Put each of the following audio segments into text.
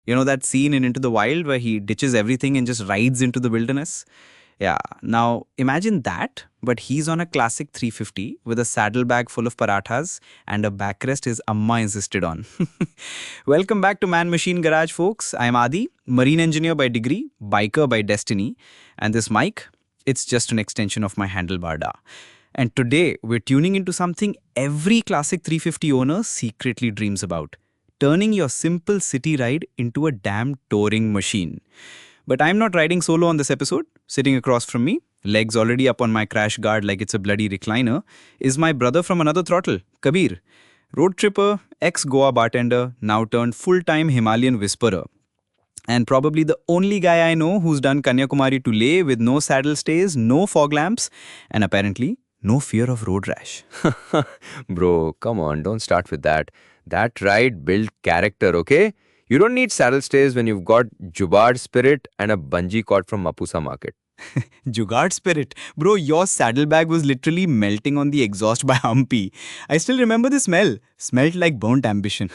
You know that scene in Into the Wild where he ditches everything and just rides into the wilderness? Yeah, now imagine that, but he's on a classic 350 with a saddlebag full of parathas and a backrest his amma insisted on. Welcome back to Man Machine Garage, folks. I'm Adi, marine engineer by degree, biker by destiny, and this mic, it's just an extension of my handlebar da. And today, we're tuning into something every classic 350 owner secretly dreams about, turning your simple city ride into a damn touring machine. But I'm not riding solo on this episode. Sitting across from me, legs already up on my crash guard like it's a bloody recliner, is my brother from another throttle, Kabir. Road tripper, ex-Goa bartender, now turned full-time Himalayan whisperer. And probably the only guy I know who's done Kanyakumari to Leh with no saddle stays, no fog lamps, and apparently no fear of road rash. Bro, come on, don't start with that. That ride built character, okay? You don't need saddle stays when you've got Jugaad spirit and a bungee cord from Mapusa market. Jugaad spirit. Bro, your saddlebag was literally melting on the exhaust by Humpy. I still remember the smell. Smelled like burnt ambition.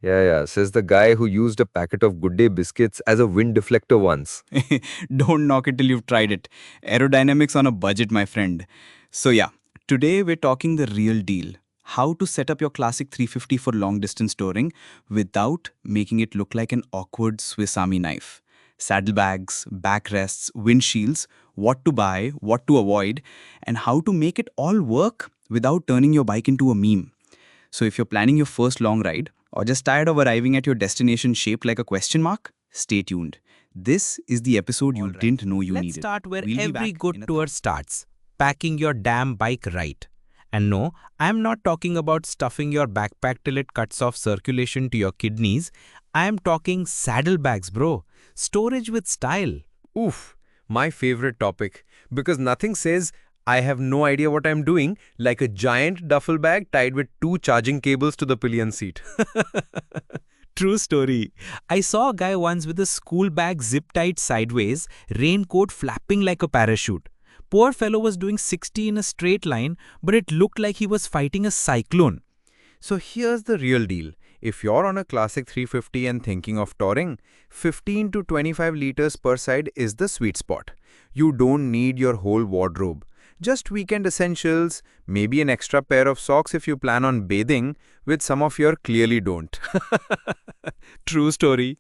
Yeah, says the guy who used a packet of Good Day biscuits as a wind deflector once. Don't knock it till you've tried it. Aerodynamics on a budget, my friend. So yeah, today we're talking the real deal. How to set up your classic 350 for long distance touring without making it look like an awkward Swiss Army knife. Saddlebags, backrests, windshields, what to buy, what to avoid, and how to make it all work without turning your bike into a meme. So if you're planning your first long ride or just tired of arriving at your destination shaped like a question mark, stay tuned. This is the episode you didn't know you Let's needed. start where We'll be every back good in a tour starts, packing your damn bike right. And no, I'm not talking about stuffing your backpack till it cuts off circulation to your kidneys. I am talking saddlebags, bro. Storage with style. Oof, my favorite topic. Because nothing says, I have no idea what I'm doing, like a giant duffel bag tied with two charging cables to the pillion seat. True story. I saw a guy once with a school bag zip-tied sideways, raincoat flapping like a parachute. Poor fellow was doing 60 in a straight line, but it looked like he was fighting a cyclone. So here's the real deal. If you're on a classic 350 and thinking of touring, 15 to 25 liters per side is the sweet spot. You don't need your whole wardrobe. Just weekend essentials, maybe an extra pair of socks if you plan on bathing, with some of your clearly don't. True story.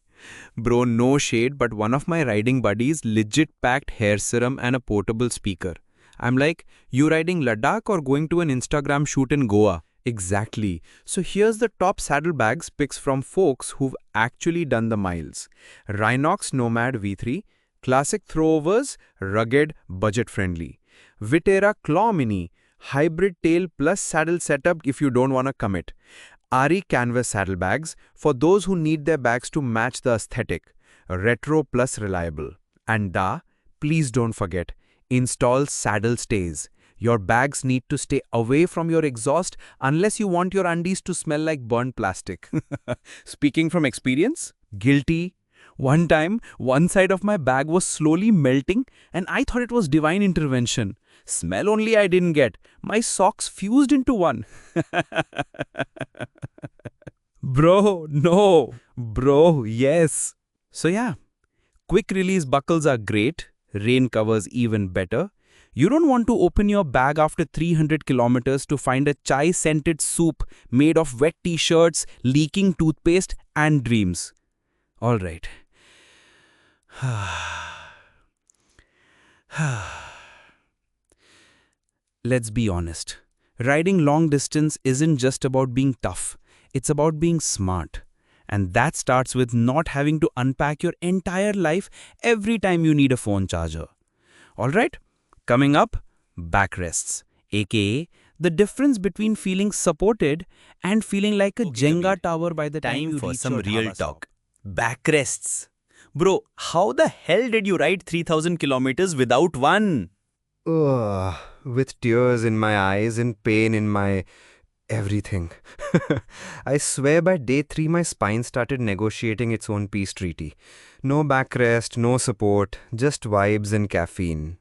Bro, no shade, but one of my riding buddies legit packed hair serum and a portable speaker. I'm like, you riding Ladakh or going to an Instagram shoot in Goa? Exactly. So here's the top saddlebags picks from folks who've actually done the miles. Rhinox Nomad V3, classic throwovers, rugged, budget-friendly. Vitera Claw Mini, hybrid tail plus saddle setup if you don't want to commit. Ari Canvas saddlebags for those who need their bags to match the aesthetic. Retro plus reliable. And please don't forget, install saddle stays. Your bags need to stay away from your exhaust unless you want your undies to smell like burnt plastic. Speaking from experience, Guilty. One time, one side of my bag was slowly melting and I thought it was divine intervention. Smell only I didn't get. My socks fused into one. Bro, no. Bro, yes. So yeah, quick release buckles are great. Rain covers even better. You don't want to open your bag after 300 kilometers to find a chai-scented soup made of wet t-shirts, leaking toothpaste and dreams. All right. Let's be honest. Riding long distance isn't just about being tough. It's about being smart. And that starts with not having to unpack your entire life every time you need a phone charger. All right? Coming up, backrests, aka the difference between feeling supported and feeling like a Jenga tower by the time you for reach some your real dhaba stop. talk. Backrests. Bro, how the hell did you ride 3000 kilometers without one? Ugh, with tears in my eyes and pain in my everything. I swear by day 3 my spine started negotiating its own peace treaty. No backrest, no support, just vibes and caffeine.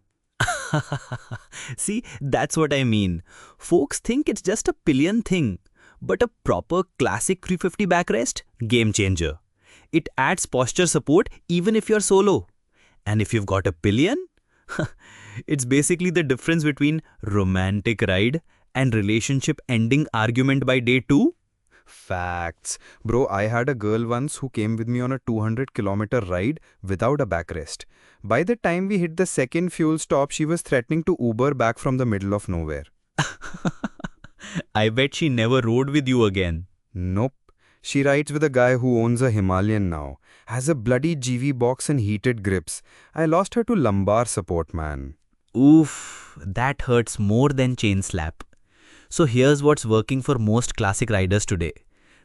See, that's what I mean. Folks think it's just a pillion thing, but a proper classic 350 backrest, game changer. It adds posture support even if you're solo. And if you've got a pillion, it's basically the difference between romantic ride and relationship ending argument by day 2. Facts. Bro, I had a girl once who came with me on a 200-kilometer ride without a backrest. By the time we hit the second fuel stop, she was threatening to Uber back from the middle of nowhere. I bet she never rode with you again. Nope. She rides with a guy who owns a Himalayan now. Has a bloody GV box and heated grips. I lost her to lumbar support, man. Oof, that hurts more than chain slap. So here's what's working for most classic riders today.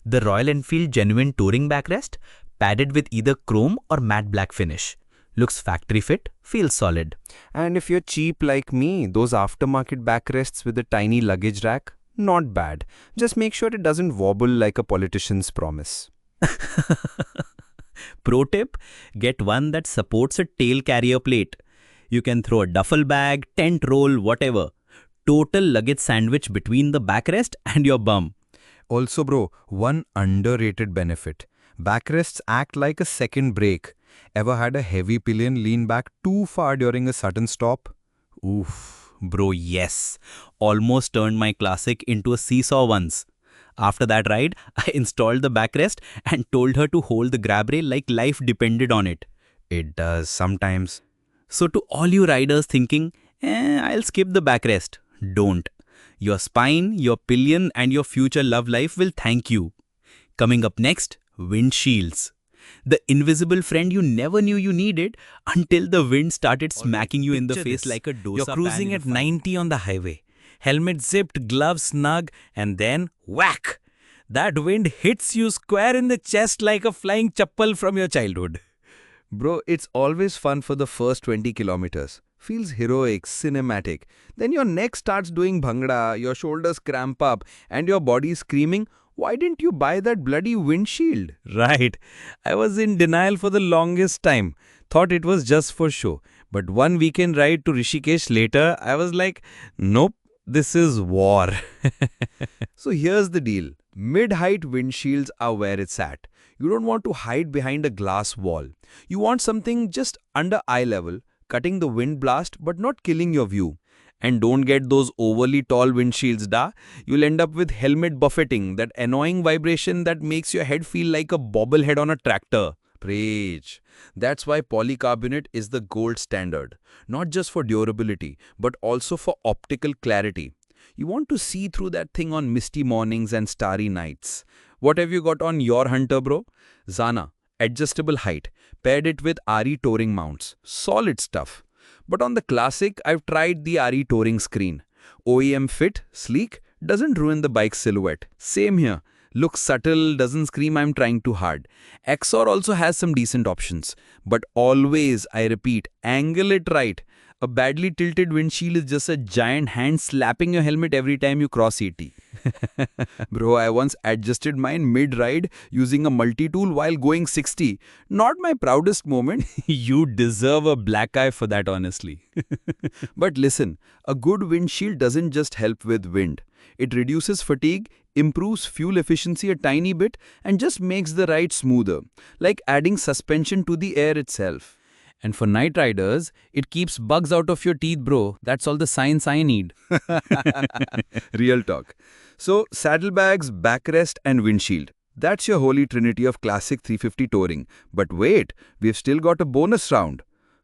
The Royal Enfield Genuine Touring Backrest, padded with either chrome or matte black finish. Looks factory fit, feels solid. And if you're cheap like me, those aftermarket backrests with a tiny luggage rack, not bad. Just make sure it doesn't wobble like a politician's promise. Pro tip, get one that supports a tail carrier plate. You can throw a duffel bag, tent roll, whatever. Total luggage sandwich between the backrest and your bum. Also bro, one underrated benefit. Backrests act like a second brake. Ever had a heavy pillion lean back too far during a sudden stop? Oof, bro, yes. Almost turned my classic into a seesaw once. After that ride, I installed the backrest and told her to hold the grab rail like life depended on it. It does sometimes. So to all you riders thinking, I'll skip the backrest, don't. Your spine, your pillion and your future love life will thank you. Coming up next, windshields. The invisible friend you never knew you needed until the wind started smacking you in the face like a dosa. You're cruising at 90 on the highway. Helmet zipped, gloves snug, and then whack! That wind hits you square in the chest like a flying chappal from your childhood. Bro, it's always fun for the first 20 kilometers. Feels heroic, cinematic. Then your neck starts doing bhangra, your shoulders cramp up, and your body screaming, why didn't you buy that bloody windshield? Right. I was in denial for the longest time. Thought it was just for show. But one weekend ride to Rishikesh later, I was like, nope, this is war. So here's the deal. Mid-height windshields are where it's at. You don't want to hide behind a glass wall. You want something just under eye level, cutting the wind blast but not killing your view. And don't get those overly tall windshields, da. You'll end up with helmet buffeting, that annoying vibration that makes your head feel like a bobblehead on a tractor. Preach. That's why polycarbonate is the gold standard. Not just for durability, but also for optical clarity. You want to see through that thing on misty mornings and starry nights. What have you got on your Hunter, bro? Zana, adjustable height. Paired it with RE touring mounts. Solid stuff. But on the Classic, I've tried the RE touring screen. OEM fit, sleek, doesn't ruin the bike's silhouette. Same here. Looks subtle, doesn't scream I'm trying too hard. Exor also has some decent options. But always, I repeat, angle it right. A badly tilted windshield is just a giant hand slapping your helmet every time you cross 80. Bro, I once adjusted mine mid-ride using a multi-tool while going 60. Not my proudest moment. You deserve a black eye for that, honestly. But listen, a good windshield doesn't just help with wind. It reduces fatigue, improves fuel efficiency a tiny bit, and just makes the ride smoother. Like adding suspension to the air itself. And for night riders, it keeps bugs out of your teeth, bro. That's all the science I need. Real talk. So, saddlebags, backrest and windshield. That's your holy trinity of classic 350 touring. But wait, we've still got a bonus round.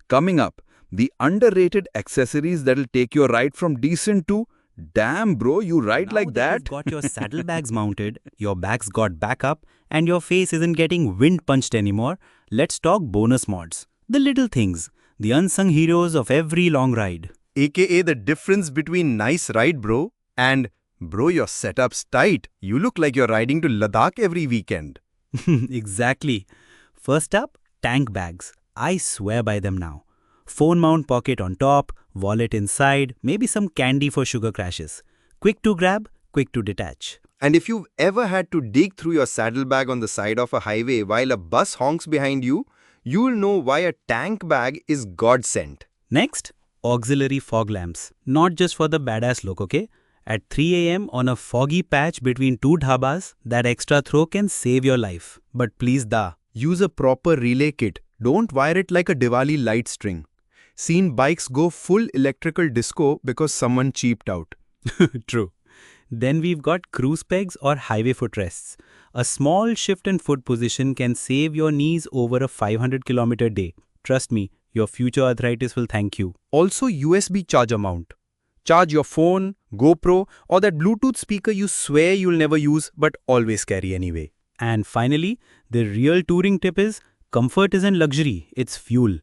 Coming up, the underrated accessories that'll take your ride from decent to, damn bro, you ride like that? You've got your saddlebags mounted, your bags got backup, and your face isn't getting wind punched anymore. Let's talk bonus mods. The little things, the unsung heroes of every long ride. AKA the difference between nice ride bro and bro your setup's tight. You look like you're riding to Ladakh every weekend. Exactly. First up, tank bags. I swear by them now. Phone mount pocket on top, wallet inside, maybe some candy for sugar crashes. Quick to grab, quick to detach. And if you've ever had to dig through your saddlebag on the side of a highway while a bus honks behind you, you'll know why a tank bag is godsend. Next, auxiliary fog lamps. Not just for the badass look, okay? At 3 AM on a foggy patch between two dhabas, that extra throw can save your life. But please da. Use a proper relay kit. Don't wire it like a Diwali light string. Seen bikes go full electrical disco because someone cheaped out. True. Then we've got cruise pegs or highway footrests. A small shift in foot position can save your knees over a 500-kilometer day. Trust me, your future arthritis will thank you. Also USB charger mount. Charge your phone, GoPro, or that Bluetooth speaker you swear you'll never use but always carry anyway. And finally, the real touring tip is comfort isn't luxury, it's fuel.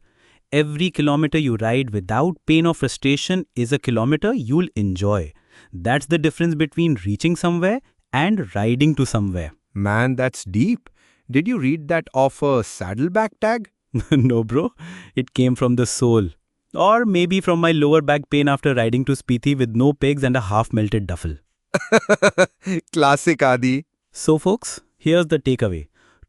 Every kilometer you ride without pain or frustration is a kilometer you'll enjoy. That's the difference between reaching somewhere and riding to somewhere. Man, that's deep. Did you read that off a saddlebag tag? No, bro. It came from the soul. Or maybe from my lower back pain after riding to Spiti with no pegs and a half-melted duffel. Classic, Adi. So, folks, here's the takeaway.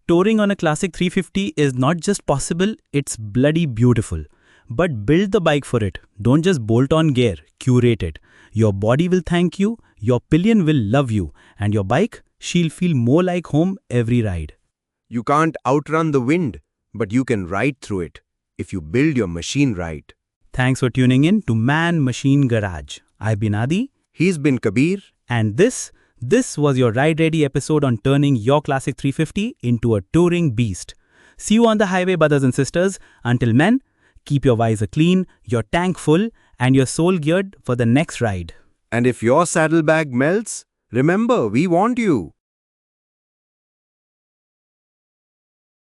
Touring on a Classic 350 is not just possible, it's bloody beautiful. But build the bike for it. Don't just bolt on gear, curate it. Your body will thank you, your pillion will love you, and your bike, she'll feel more like home every ride. You can't outrun the wind, but you can ride through it if you build your machine right. Thanks for tuning in to Man Machine Garage. I've been Adi. He's been Kabir. And this was your Ride Ready episode on turning your Classic 350 into a touring beast. See you on the highway, brothers and sisters. Until then, keep your visor clean, your tank full, and your soul geared for the next ride. And if your saddlebag melts, remember, we want you.